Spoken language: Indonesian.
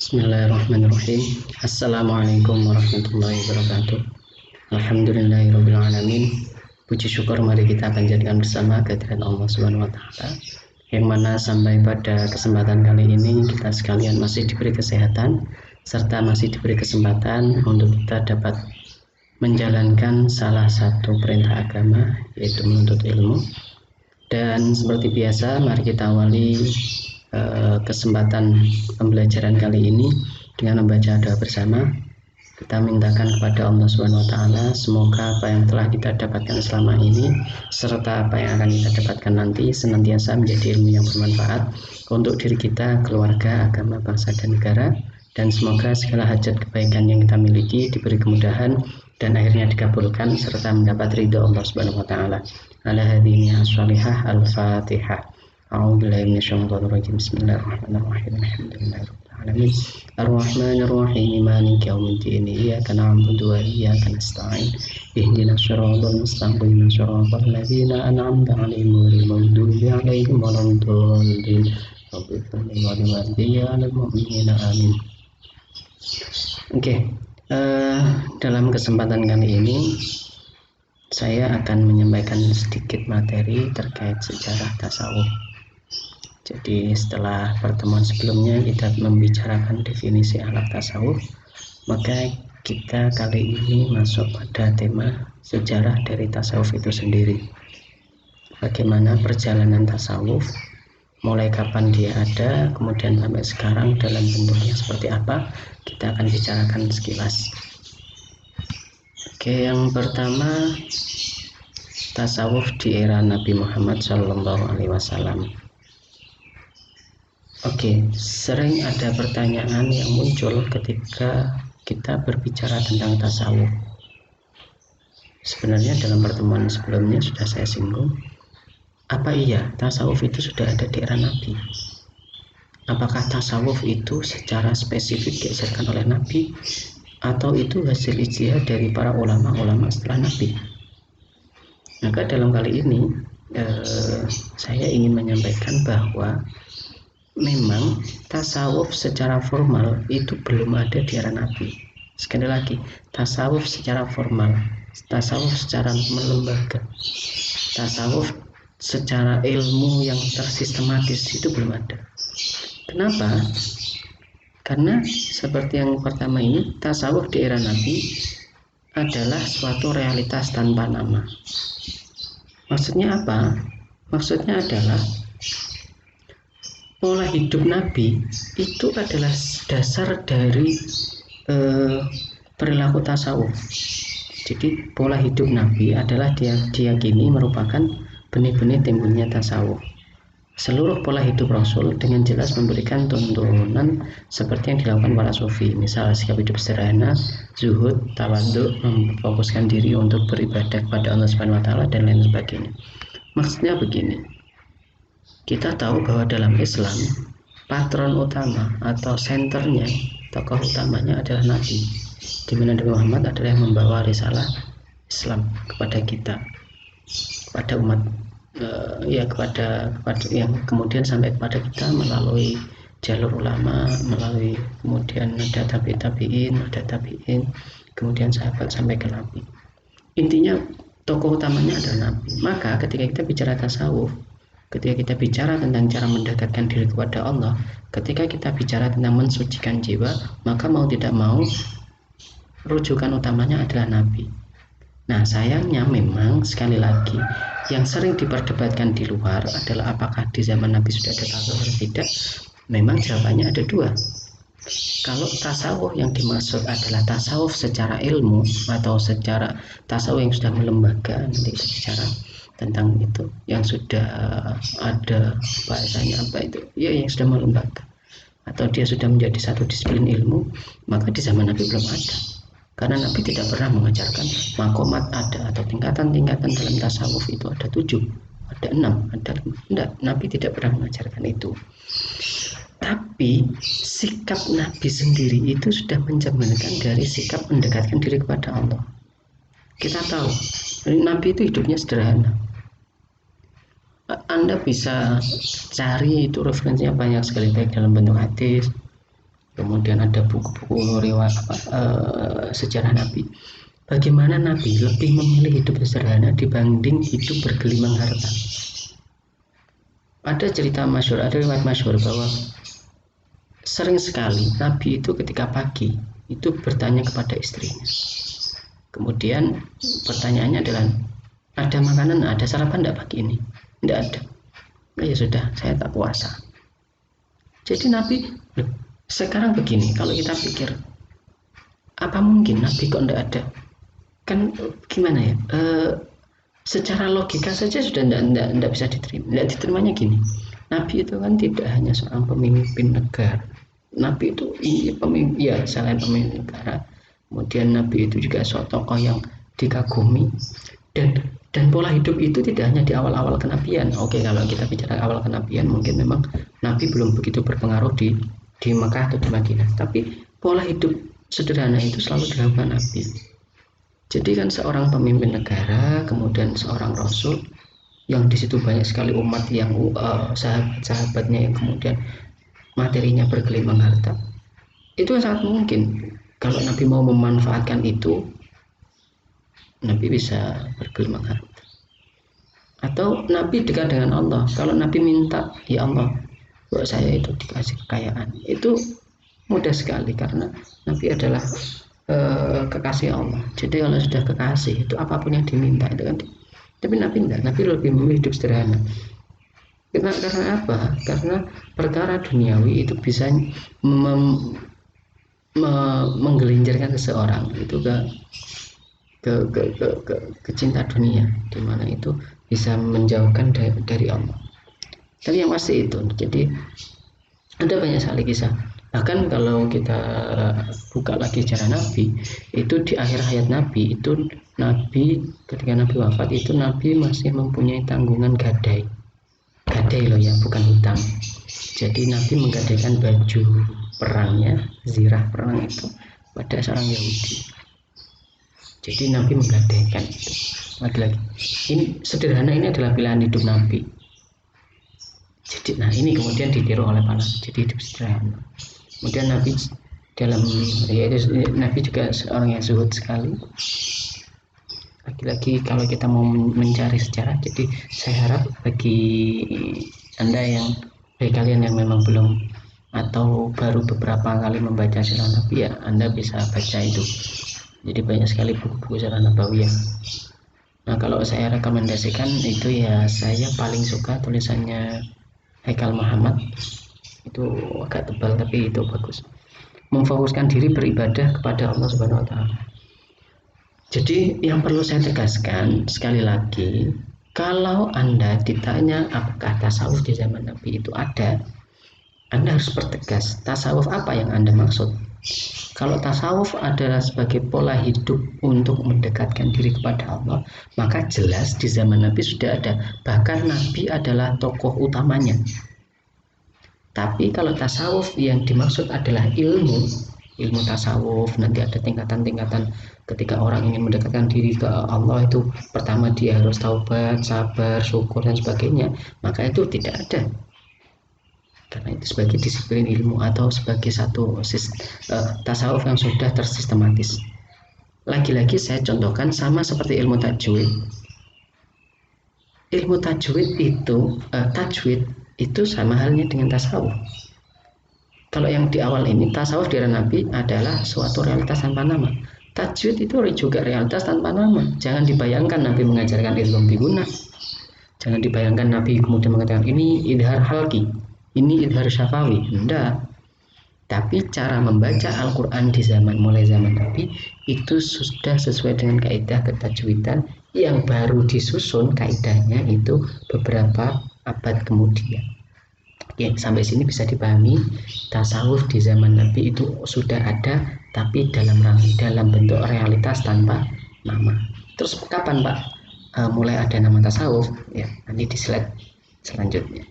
Bismillahirrahmanirrahim. Assalamualaikum warahmatullahi wabarakatuh. Alhamdulillahirabbil alamin. Puji syukur mari kita panjatkan bersama kehadirat Allah Subhanahu wa taala. Yang mana sampai pada kesempatan kali ini kita sekalian masih diberi kesehatan serta masih diberi kesempatan untuk kita dapat menjalankan salah satu perintah agama, yaitu menuntut ilmu. Dan seperti biasa, mari kita awali kesempatan pembelajaran kali ini dengan membaca doa bersama. Kita mintakan kepada Allah Subhanahu wa taala semoga apa yang telah kita dapatkan selama ini serta apa yang akan kita dapatkan nanti senantiasa menjadi ilmu yang bermanfaat untuk diri kita, keluarga, agama, bangsa dan negara, dan semoga segala hajat kebaikan yang kita miliki diberi kemudahan dan akhirnya dikabulkan serta mendapat ridho Allah Subhanahu wa taala. Ala hadhihi as-salihah al-Fatihah. A'udzubillahi minasyaitonir rajim. Bismillahirrahmanirrahim. Alhamdulillahirabbil alamin. Ar-Rahmanir Rahim. Maliki yaumiddin. Iyyaka na'budu wa iyyaka nasta'in. Ihdinas siratal mustaqim. Shiratal ladzina an'amta 'alaihim ghairil maghdubi 'alaihim waladdallin. Rabbil alamin. Amin. Oke. Dalam kesempatan kali ini saya akan menyampaikan sedikit materi terkait sejarah tasawuf. Jadi setelah pertemuan sebelumnya kita membicarakan definisi ahlak tasawuf, maka kita kali ini masuk pada tema sejarah dari tasawuf itu sendiri. Bagaimana perjalanan tasawuf, mulai kapan dia ada, kemudian sampai sekarang dalam bentuknya seperti apa, kita akan bicarakan sekilas. Oke, yang pertama, tasawuf di era Nabi Muhammad SAW. Oke, sering ada pertanyaan yang muncul ketika kita berbicara tentang tasawuf. Sebenarnya dalam pertemuan sebelumnya sudah saya singgung, apa iya tasawuf itu sudah ada di era Nabi? Apakah tasawuf itu secara spesifik diajarkan oleh Nabi, atau itu hasil ijtihad dari para ulama-ulama setelah Nabi? Maka dalam kali ini saya ingin menyampaikan bahwa memang tasawuf secara formal itu belum ada di era Nabi. Sekali lagi, tasawuf secara formal, tasawuf secara melembaga, tasawuf secara ilmu yang tersistematis itu belum ada. Kenapa? Karena seperti yang pertama ini, tasawuf di era Nabi adalah suatu realitas tanpa nama. Maksudnya apa? Maksudnya adalah pola hidup Nabi itu adalah dasar dari perilaku tasawuf. Jadi pola hidup Nabi adalah diyakini merupakan benih-benih timbulnya tasawuf. Seluruh pola hidup Rasul dengan jelas memberikan tuntunan seperti yang dilakukan para sufi, misal sikap hidup sederhana, zuhud, tawadhu, memfokuskan diri untuk beribadah kepada Allah Subhanahu wa taala dan lain sebagainya. Maksudnya begini, kita tahu bahwa dalam Islam patron utama atau senternya, tokoh utamanya adalah Nabi, di mana Nabi Muhammad adalah yang membawa risalah Islam kepada kita, kepada umat, kepada yang kemudian sampai kepada kita melalui jalur ulama, melalui kemudian ada tabi'in, kemudian sahabat sampai ke Nabi. Intinya tokoh utamanya adalah Nabi. Maka ketika kita bicara tasawuf, ketika kita bicara tentang cara mendekatkan diri kepada Allah, ketika kita bicara tentang mensucikan jiwa, maka mau tidak mau rujukan utamanya adalah Nabi. Nah, sayangnya memang sekali lagi yang sering diperdebatkan di luar adalah apakah di zaman Nabi sudah ada tasawuf atau tidak. Memang jawabannya ada dua. Kalau tasawuf yang dimaksud adalah tasawuf secara ilmu atau secara tasawuf yang sudah melembaga, nanti kita bicara tentang itu, yang sudah ada bahasanya apa itu, ya yang sudah melembaga atau dia sudah menjadi satu disiplin ilmu, maka di zaman Nabi belum ada. Karena Nabi tidak pernah mengajarkan makomat ada atau tingkatan-tingkatan dalam tasawuf itu ada 7, ada 6, ada 5. Tidak, Nabi tidak pernah mengajarkan itu. Tapi sikap Nabi sendiri itu sudah mencerminkan dari sikap mendekatkan diri kepada Allah. Kita tahu Nabi itu hidupnya sederhana. Anda bisa cari itu referensinya banyak sekali, baik dalam bentuk hadis, kemudian ada buku-buku riwayat sejarah Nabi. Bagaimana Nabi lebih memilih hidup sederhana dibanding hidup bergelimang harta. Ada cerita masyhur, ada riwayat masyhur bahwa sering sekali Nabi itu ketika pagi itu bertanya kepada istrinya. Kemudian pertanyaannya adalah, ada makanan, ada sarapan enggak pagi ini? Enggak ada. Oh, ya sudah, saya tak puasa. Jadi Nabi, sekarang begini, kalau kita pikir, apa mungkin Nabi kok enggak ada? Kan gimana ya, secara logika saja sudah tidak bisa diterima. Tidak diterimanya gini, Nabi itu kan tidak hanya seorang pemimpin negara. Nabi itu pemimpin, ya selain pemimpin negara, kemudian Nabi itu juga suatu tokoh yang dikagumi, dan pola hidup itu tidak hanya di awal-awal kenabian. Oke, kalau kita bicara awal kenabian mungkin memang Nabi belum begitu berpengaruh di Mekah atau di Madinah, tapi pola hidup sederhana itu selalu dilakukan Nabi. Jadi kan seorang pemimpin negara, kemudian seorang rasul, yang di situ banyak sekali umat yang sahabat-sahabatnya yang kemudian materinya bergelimang harta. Itu sangat mungkin kalau Nabi mau memanfaatkan itu, Nabi bisa bergelimang harta. Atau Nabi dekat dengan Allah. Kalau Nabi minta, ya Allah, buat saya itu dikasih kekayaan, itu mudah sekali karena Nabi adalah kekasih Allah. Jadi kalau sudah kekasih itu apapun yang diminta itu kan. Tapi Nabi tidak, Nabi lebih memilih hidup sederhana. Karena apa? Karena perkara duniawi itu bisa menggelincirkan seseorang itu ke cinta dunia, di mana itu bisa menjauhkan dari Allah. Tapi yang pasti itu, jadi ada banyak sekali kisah. Bahkan kalau kita buka lagi sejarah Nabi, itu di akhir hayat Nabi itu, Nabi ketika Nabi wafat itu Nabi masih mempunyai tanggungan gadai loh ya, bukan hutang. Jadi Nabi menggadaikan baju perangnya, zirah perang itu pada seorang Yahudi. Jadi Nabi menggadaikan itu. Lagi-lagi, ini sederhana, ini adalah pilihan hidup Nabi. Jadi nah ini kemudian ditiru oleh para, jadi hidup sederhana. Kemudian Nabi Nabi juga seorang yang zuhud sekali. Lagi-lagi kalau kita mau mencari sejarah, jadi saya harap bagi kalian yang memang belum atau baru beberapa kali membaca sirah Nabi, ya Anda bisa baca itu. Jadi banyak sekali buku-buku sirah Nabawiyah. Nah kalau saya rekomendasikan itu, ya saya paling suka tulisannya Haikal Muhammad, itu agak tebal tapi itu bagus. Memfokuskan diri beribadah kepada Allah Subhanahu wa Ta'ala. Jadi yang perlu saya tegaskan sekali lagi, kalau Anda ditanya apakah tasawuf di zaman Nabi itu ada, Anda harus pertegas tasawuf apa yang Anda maksud. Kalau tasawuf adalah sebagai pola hidup untuk mendekatkan diri kepada Allah, maka jelas di zaman Nabi sudah ada. Bahkan Nabi adalah tokoh utamanya. Tapi kalau tasawuf yang dimaksud adalah ilmu tasawuf, nanti ada tingkatan-tingkatan ketika orang ingin mendekatkan diri ke Allah itu, pertama dia harus taubat, sabar, syukur dan sebagainya, maka itu tidak ada. Karena itu sebagai disiplin ilmu atau sebagai satu tasawuf yang sudah tersistematis. Lagi-lagi saya contohkan sama seperti ilmu tajwid. Ilmu tajwid itu sama halnya dengan tasawuf. Kalau yang di awal ini, tasawuf di era Nabi adalah suatu realitas tanpa nama. Tajwid itu juga realitas tanpa nama. Jangan dibayangkan Nabi mengajarkan ilmu biguna. Jangan dibayangkan Nabi kemudian mengatakan ini idhar halki, ini idhar syafawi. Tidak. Tapi cara membaca Al-Quran di mulai zaman Nabi itu sudah sesuai dengan kaidah ketajwidan yang baru disusun kaidahnya itu beberapa abad kemudian. Oke, sampai sini bisa dipahami tasawuf di zaman Nabi itu sudah ada, tapi dalam bentuk realitas tanpa nama. Terus kapan Pak mulai ada nama tasawuf? Ya, nanti di slide selanjutnya.